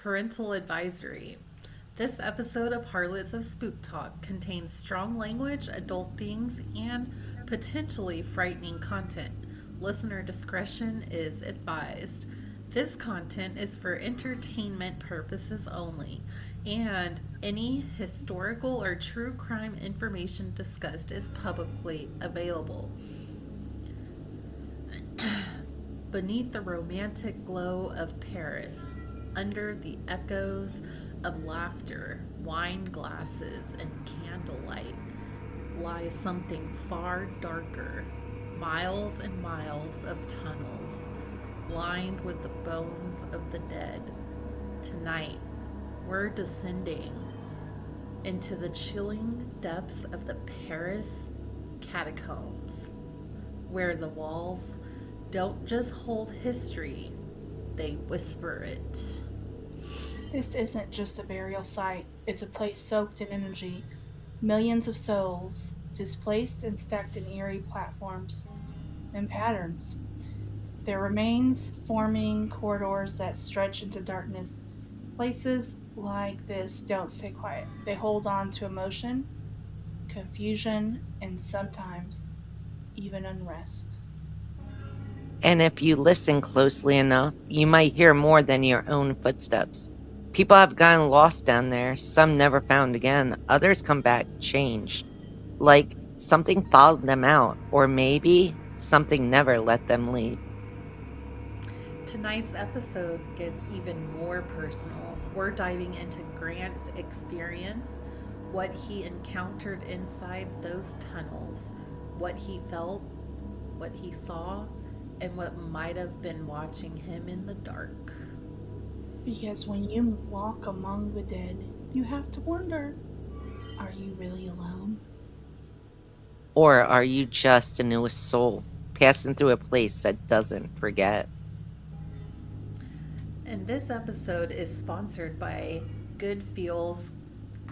Parental advisory. This episode of Harlots of Spooktalk contains strong language, adult themes, and potentially frightening content. Listener discretion is advised. This content is for entertainment purposes only, and any historical or true crime information discussed is publicly available. Beneath the romantic glow of Paris, under the echoes of laughter, wine glasses, and candlelight, lies something far darker. Miles and miles of tunnels, lined with the bones of the dead. Tonight, we're descending into the chilling depths of the Paris Catacombs, where the walls don't just hold history, they whisper it. This isn't just a burial site, it's a place soaked in energy. Millions of souls, displaced and stacked in eerie platforms and patterns. Their remains forming corridors that stretch into darkness. Places like this don't stay quiet. They hold on to emotion, confusion, and sometimes even unrest. And if you listen closely enough, you might hear more than your own footsteps. People have gotten lost down there, some never found again, others come back changed. Like something followed them out, or maybe something never let them leave. Tonight's episode gets even more personal. We're diving into Grant's experience, what he encountered inside those tunnels, what he felt, what he saw, and what might have been watching him in the dark. Because when you walk among the dead, you have to wonder, are you really alone? Or are you just a newest soul, passing through a place that doesn't forget? And this episode is sponsored by Good Feels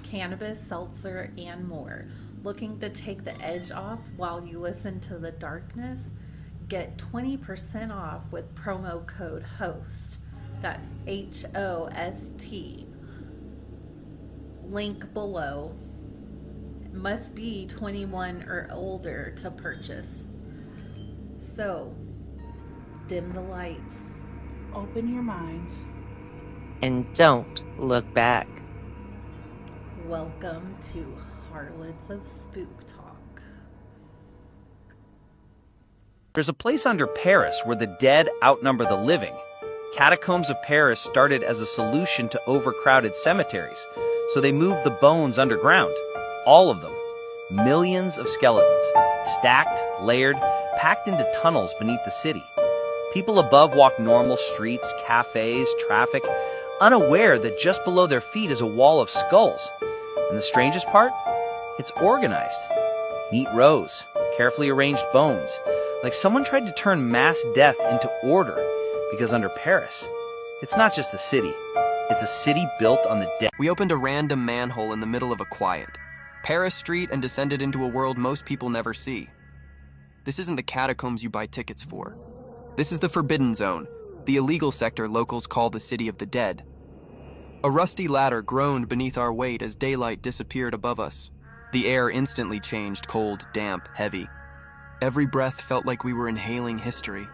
Cannabis, Seltzer, and more. Looking to take the edge off while you listen to the darkness? Get 20% off with promo code HOST. That's HOST. Link below. Must be 21 or older to purchase. So, dim the lights. Open your mind. And don't look back. Welcome to Harlots of Spooktalk. There's a place under Paris where the dead outnumber the living. Catacombs of Paris started as a solution to overcrowded cemeteries, so they moved the bones underground. All of them. Millions of skeletons. Stacked, layered, packed into tunnels beneath the city. People above walk normal streets, cafes, traffic, unaware that just below their feet is a wall of skulls. And the strangest part? It's organized. Neat rows, carefully arranged bones, like someone tried to turn mass death into order, because under Paris, it's not just a city. It's a city built on the dead. We opened a random manhole in the middle of a quiet Paris street and descended into a world most people never see. This isn't the catacombs you buy tickets for. This is the Forbidden Zone, the illegal sector locals call the City of the Dead. A rusty ladder groaned beneath our weight as daylight disappeared above us. The air instantly changed cold, damp, heavy. Every breath felt like we were inhaling history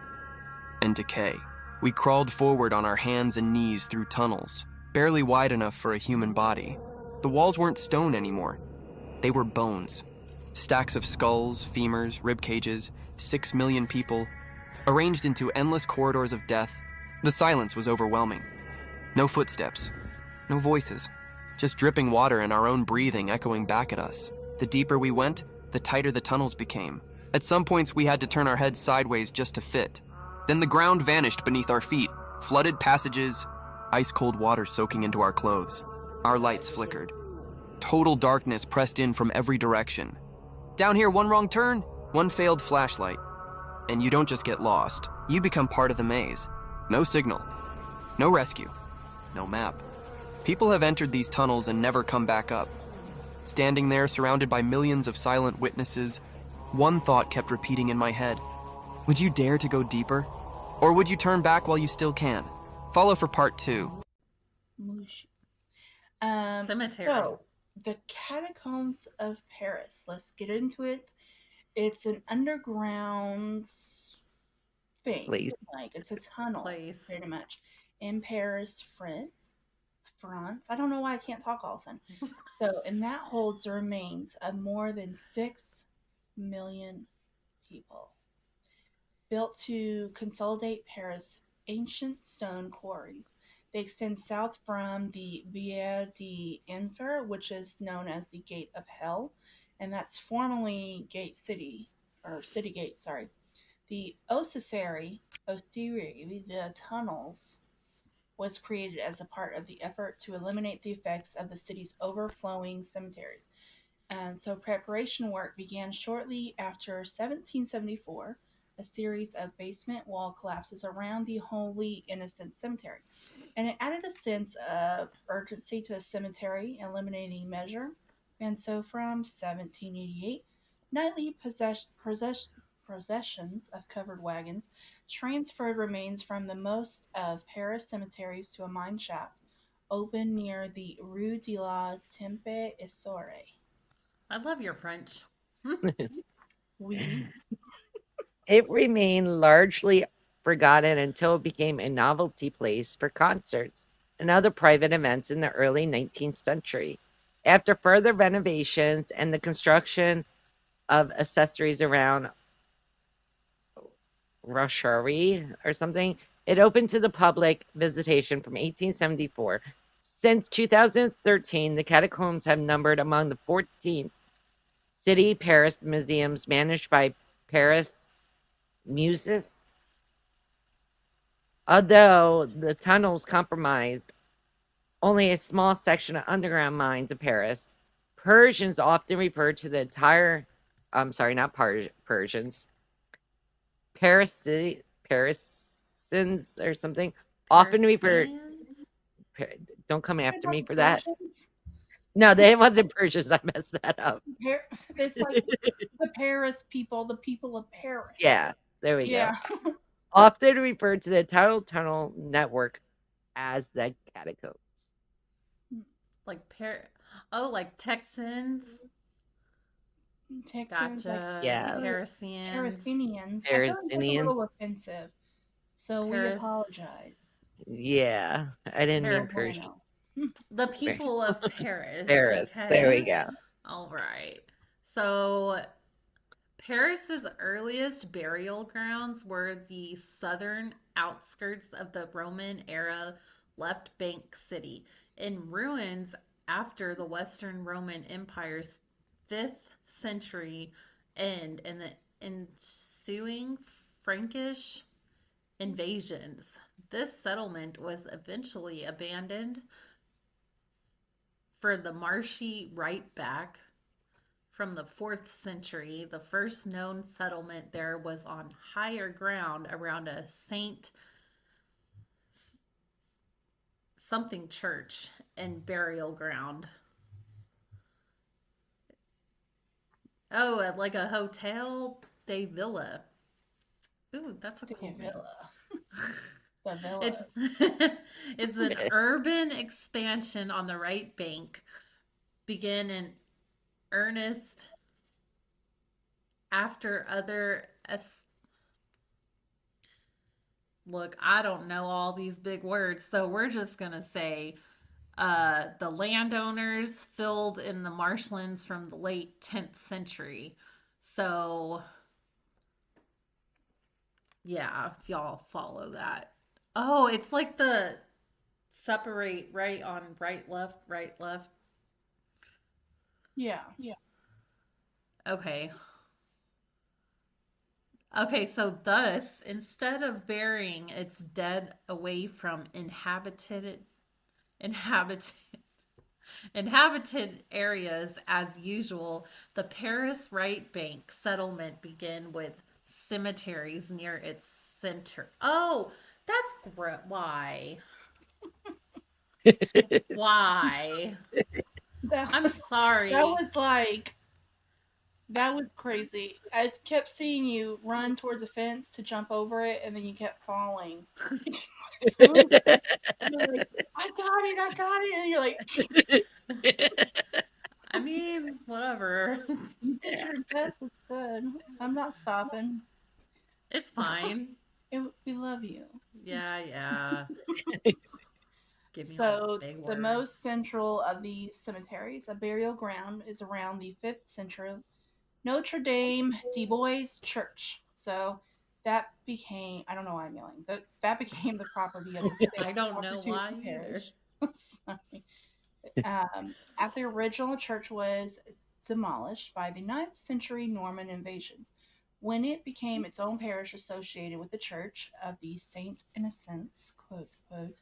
and decay. We crawled forward on our hands and knees through tunnels, barely wide enough for a human body. The walls weren't stone anymore. They were bones. Stacks of skulls, femurs, rib cages, 6 million people, arranged into endless corridors of death. The silence was overwhelming. No footsteps, no voices, just dripping water and our own breathing echoing back at us. The deeper we went, the tighter the tunnels became. At some points, we had to turn our heads sideways just to fit. Then the ground vanished beneath our feet, flooded passages, ice-cold water soaking into our clothes. Our lights flickered. Total darkness pressed in from every direction. Down here, one wrong turn, one failed flashlight. And you don't just get lost, you become part of the maze. No signal, no rescue, no map. People have entered these tunnels and never come back up. Standing there, surrounded by millions of silent witnesses, one thought kept repeating in my head. Would you dare to go deeper? Or would you turn back while you still can? Follow for part 2. Mushi. Cemetery. So the catacombs of Paris. Let's get into it. It's an underground thing. Please. Like it's a tunnel, Place. pretty much, in Paris, France. I don't know why I can't talk all of a sudden. So, and that holds the remains of more than 6 million people. Built to consolidate Paris' ancient stone quarries. They extend south from the Via d'Enfer, which is known as the Gate of Hell, and that's formerly Gate City, or City Gate, sorry. The Osiri, the tunnels, was created as a part of the effort to eliminate the effects of the city's overflowing cemeteries. And so preparation work began shortly after 1774, a series of basement wall collapses around the Holy Innocents Cemetery. And it added a sense of urgency to the cemetery, eliminating measure. And so from 1788, nightly processions of covered wagons transferred remains from the most of Paris cemeteries to a mine shaft open near the Rue de la Tempe Isore. I love your French. We It remained largely forgotten until it became a novelty place for concerts and other private events in the early 19th century. After further renovations and the construction of accessories around Rochery or something, it opened to the public visitation from 1874. Since 2013, the catacombs have numbered among the 14 city Paris museums managed by Paris Muses. Although the tunnels compromised only a small section of underground mines of Paris, Persians often refer to the entire, I'm sorry, not Persians, Parisans or something, often refer, Parisians? don't come after me for that. Persians. No, they wasn't Persians. I messed that up. It's like the Paris people, the people of Paris. Yeah, there we go. Yeah. Often referred to the tidal tunnel network as the catacombs. Like like Texans. Texans, like Gotcha. Yeah, Parisians. Parasinians. I feel like that's a Parisinians. little offensive. So we Paris. apologize. Yeah, I didn't Par- mean No bueno. Persians. The people of Paris. Paris. There we Okay. go. All right. So Paris's earliest burial grounds were the southern outskirts of the Roman era left bank city, in ruins after the Western Roman Empire's 5th century end and the ensuing Frankish invasions. This settlement was eventually abandoned for the marshy right back from the 4th century. The first known settlement there was on higher ground around a Saint something church and burial ground. Oh, like a hotel de villa. Ooh, that's a cool name. The villa. It's it's an urban expansion on the right bank. Began in earnest after other look, I don't know all these big words, so we're just gonna say the landowners filled in the marshlands from the late 10th century. So yeah, if y'all follow that. Oh, it's like the separate right on right left, right left. Yeah. Okay. Okay, so thus, instead of burying its dead away from inhabited inhabited areas as usual, the Paris right bank settlement began with cemeteries near its center. Oh, that's why. Why? I'm sorry. That was crazy. I kept seeing you run towards a fence to jump over it, and then you kept falling. So, you're like, I got I got it. And you're like, I mean, whatever. you did your best. It's good. I'm not stopping. It's fine. We love you. Yeah, yeah. Give me all the So, big the words. most central of these cemeteries, a burial ground, is around the 5th century Notre Dame de Bois Church. So, that became, I don't know why I'm yelling, but that became the property of the I St. don't know why Opportunity either. Parish. Sorry. After the original church was demolished by the 9th century Norman invasions, when it became its own parish associated with the Church of the Saint Innocents, quote, quote,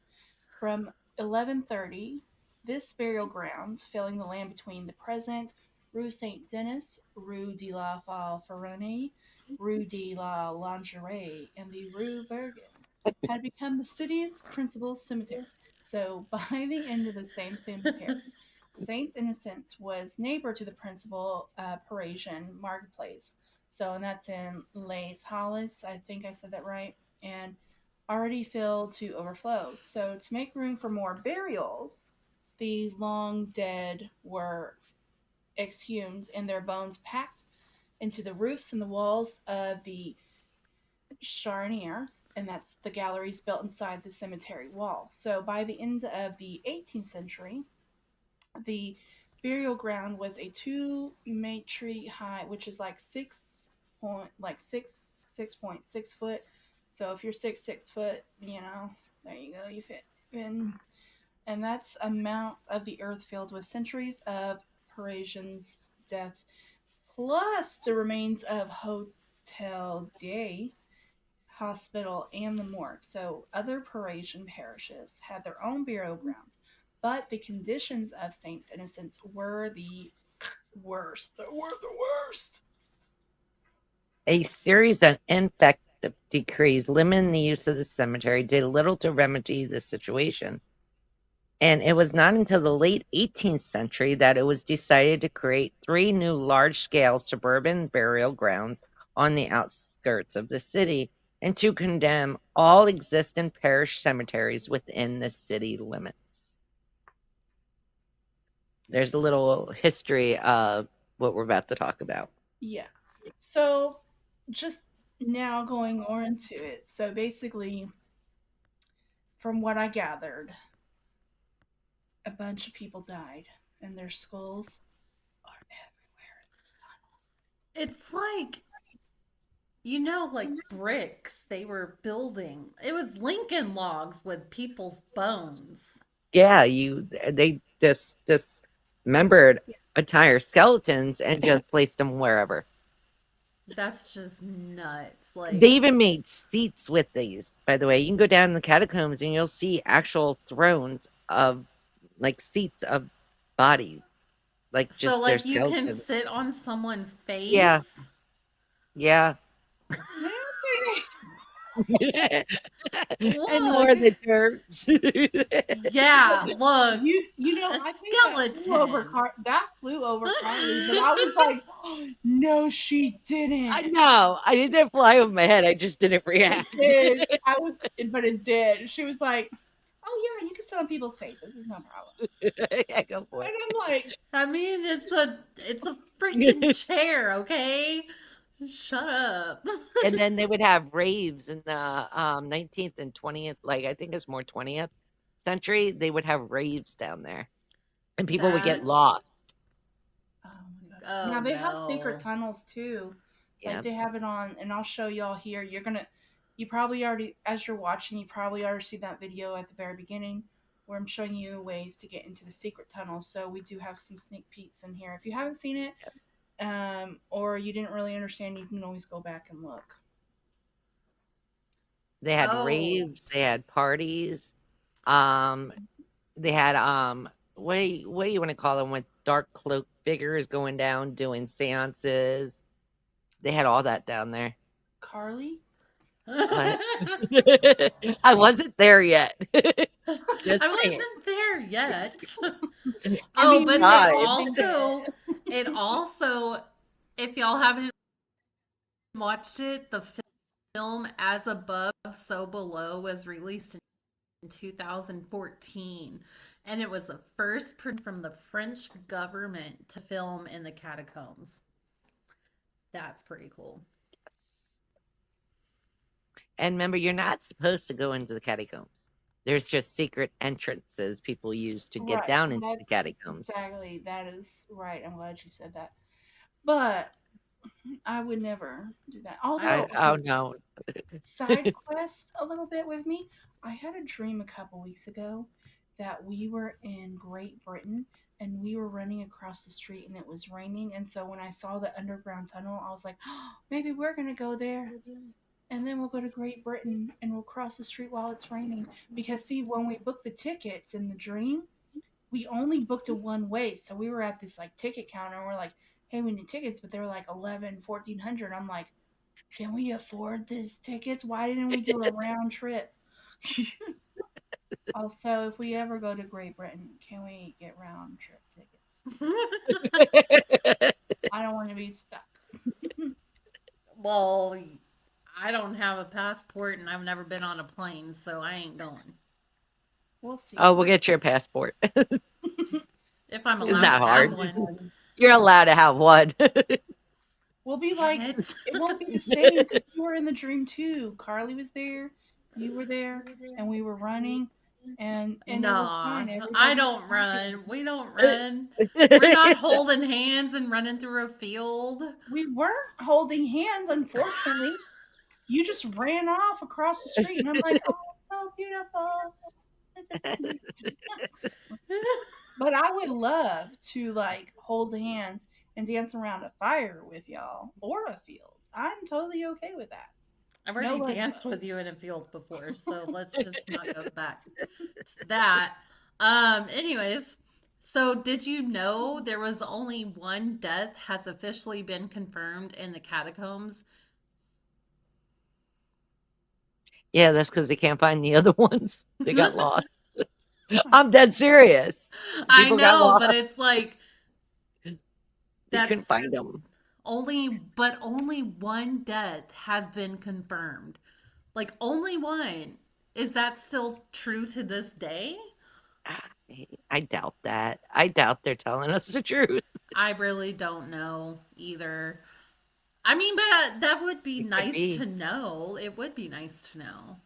from 1130, this burial ground, filling the land between the present Rue Saint Denis, Rue de la Falfernie, Rue de la Lingerie, and the Rue Bergen, had become the city's principal cemetery. So, by the end of the same cemetery, Saint Innocents was neighbor to the principal Parisian marketplace. So, and that's in Les Halles. I think I said that right. And already filled to overflow. So, to make room for more burials, the long dead were exhumed and their bones packed into the roofs and the walls of the charniers, and that's the galleries built inside the cemetery wall. So, by the end of the 18th century, the burial ground was a 2 metre high, which is like 6.6 foot. So if you're 6 foot, there you go, you fit in. And that's amount of the earth filled with centuries of Parisians' deaths, plus the remains of Hotel Day Hospital and the morgue. So other Parisian parishes had their own burial grounds, but the conditions of Saint Innocents were the worst. They were the worst. A series of infective decrees limiting the use of the cemetery did little to remedy the situation. And it was not until the late 18th century that it was decided to create 3 new large-scale suburban burial grounds on the outskirts of the city and to condemn all existing parish cemeteries within the city limits. There's a little history of what we're about to talk about. Yeah. So just now going more into it. So basically, from what I gathered, a bunch of people died and their skulls are everywhere in this tunnel. It's like, like bricks they were building. It was Lincoln logs with people's bones. Yeah, they just dismembered entire skeletons and just placed them wherever. That's just nuts. They even made seats with these, by the way. You can go down in the catacombs and you'll see actual thrones of seats of bodies, So just their you can skeletons. sit on someone's Yeah, face? yeah. And more Look. the dirt. Yeah, look. A I think skeleton. that flew over Karli, but I was like, oh, no, she didn't. I know. I didn't fly over my head. I just didn't react. It did. But it did. She was like, "Oh yeah, you can sit on people's faces. It's no problem." Yeah, go for And it. I'm like, I mean, it's a freaking chair, okay? Shut up. And then they would have raves in the 19th and 20th, I think it's more 20th century. They would have raves down there, and people would get That's lost. oh my gosh. oh Now they have secret no. tunnels too. Yeah, They have it on, and I'll show y'all here. You probably already, as you're watching, you probably already see that video at the very beginning where I'm showing you ways to get into the secret tunnel. So we do have some sneak peeks in here. If you haven't seen it, or you didn't really understand, you can always go back and look. they had Oh, raves, they had parties, um, they had what do you want to call them, with dark cloaked figures going down doing seances. They had all that down there. Karli? What? I I wasn't there yet. Just saying. wasn't there yet. I Oh, mean, but you Tried. it also, if y'all haven't watched it, the film As Above, So Below was released in 2014. And it was the first from the French government to film in the catacombs. That's pretty cool. And remember, you're not supposed to go into the catacombs. There's just secret entrances people use to get Right. down into That the catacombs. exactly. That is right. I'm glad you said that. But I would never do that. I Although, Oh okay, no. side quest a little bit with me. I had a dream a couple weeks ago that we were in Great Britain and we were running across the street and it was raining. And so when I saw the underground tunnel, I was like, oh, maybe we're going to go there. And then we'll go to Great Britain and we'll cross the street while it's raining. Because, see, when we booked the tickets in the dream, we only booked a one way. So we were at this like ticket counter and we're like, hey, we need tickets. But they were like 1,100, 1,400. I'm like, can we afford these tickets? Why didn't we do a round trip? Also, if we ever go to Great Britain, can we get round trip tickets? I don't want to be stuck. Well, I don't have a passport and I've never been on a plane, so I ain't going. We'll see. Oh, we'll get your passport. If I'm It's allowed not to have hard. one. You're allowed to have one. We'll be Dang like, it. it won't be the same because you were in the dream too. Karli was there, you were there, and we were running, and it was Nah, fine. I Everybody was don't happy. run. We don't run. We're not holding hands and running through a field. We weren't holding hands, unfortunately. You just ran off across the street, and I'm like, oh, it's so beautiful. But I would love to like hold hands and dance around a fire with y'all or a field. I'm totally okay with that. I've No already leg danced with though. you in a field before, so let's just not go back to that. Anyways, so did you know there was only one death has officially been confirmed in the catacombs? Yeah, that's because they can't find the other ones. They got lost. I'm dead serious. I People got know, but lost. it's like They couldn't that's find them. only one death has been confirmed. Like only one. Is that still true to this day? I doubt that. I doubt they're telling us the truth. I really don't know either. I mean, but that would be It could nice be. to know. It would be nice to know.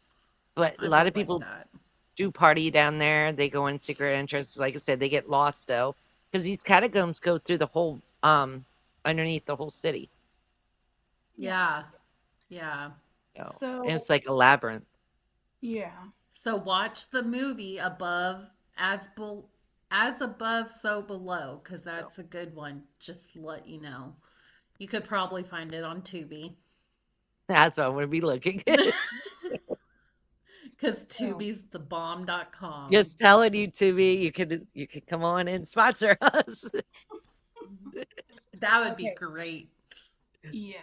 But a I lot of would like people that. do party down there. They go in secret entrances. Like I said, they get lost though. Because these catacombs go through the whole underneath the whole city. Yeah. Yeah. Yeah. And So it's like a labyrinth. yeah. So watch the movie as above so below cuz that's a good one. Just to let you know. You could probably find it on Tubi That's what I'm gonna be looking. cuz So Tubi's the bomb.com. Just telling you to be, you could come on and sponsor us. That would be okay. great. Yeah.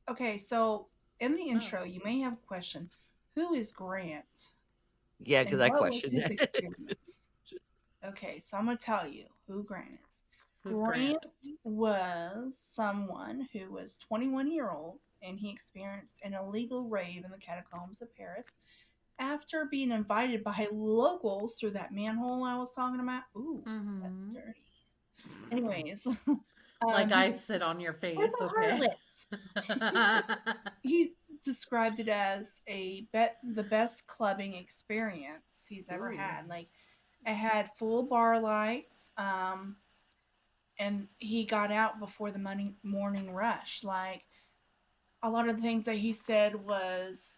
Okay, so in the Oh. intro you may have a question. Who is Grant? Yeah, because And I what was questioned his that. experience? Okay, so I'm gonna tell you who Grant is. Who's Grant Grant? was someone who was 21-year-old and he experienced an illegal rave in the catacombs of Paris after being invited by locals through that manhole I was talking about. Ooh, that's Mhm. dirty. Anyways, Like he I sit on your with face, the okay? harlots. He described it as the best clubbing experience he's ever Ooh. had. Like it had full bar lights, and he got out before the morning rush. Like a lot of the things that he said was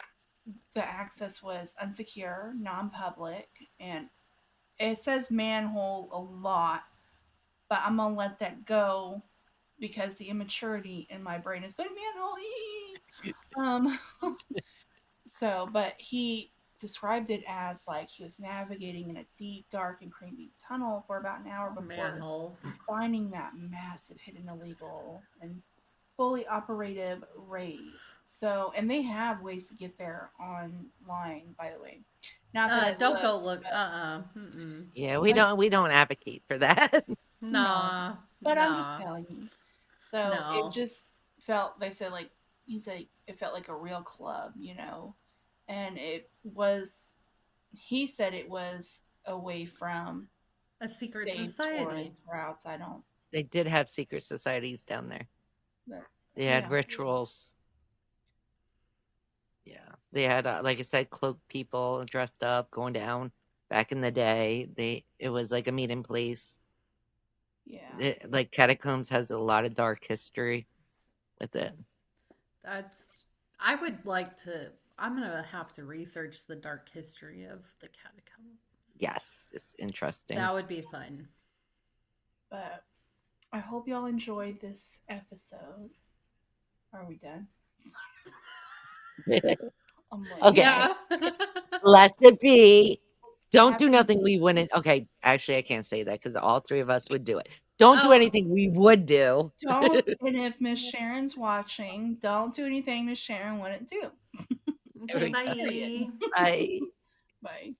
the access was unsecure, non-public, and it says manhole a lot, but I'm gonna let that go because the immaturity in my brain is going manhole. So, but he described it as like he was navigating in a deep, dark, and creepy tunnel for about an hour before Manhole. finding that massive hidden illegal and fully operative rave. So, and they have ways to get there online, by the way. Not that I Don't go looked, look. but Mm-mm. Yeah, but we don't advocate for that. no, Nah. but I'm just Nah. telling you. So it No. just felt. They said like he's like it felt like a real club, you know, and it was. He said it was away from. A secret stay society. tourist routes. I don't. They did have secret societies down there. But, They had yeah. rituals. Yeah. They had, like I said, cloaked people dressed up, going down. Back in the day, it was like a meeting place. Yeah. Like Catacombs has a lot of dark history with it. That's. I would like to. I'm gonna have to research the dark history of the catacombs. Yes, it's interesting. That would be fun. But I hope y'all enjoyed this episode. Are we done? I'm like, Okay. Yeah. Let it be. Don't do That's- nothing we wouldn't. Okay, actually, I can't say that because all three of us would do it. Don't do Oh. anything we would do. don't. And if Miss Sharon's watching, don't do anything Miss Sharon wouldn't do. Okay. we go. Bye. Period. Bye. Bye.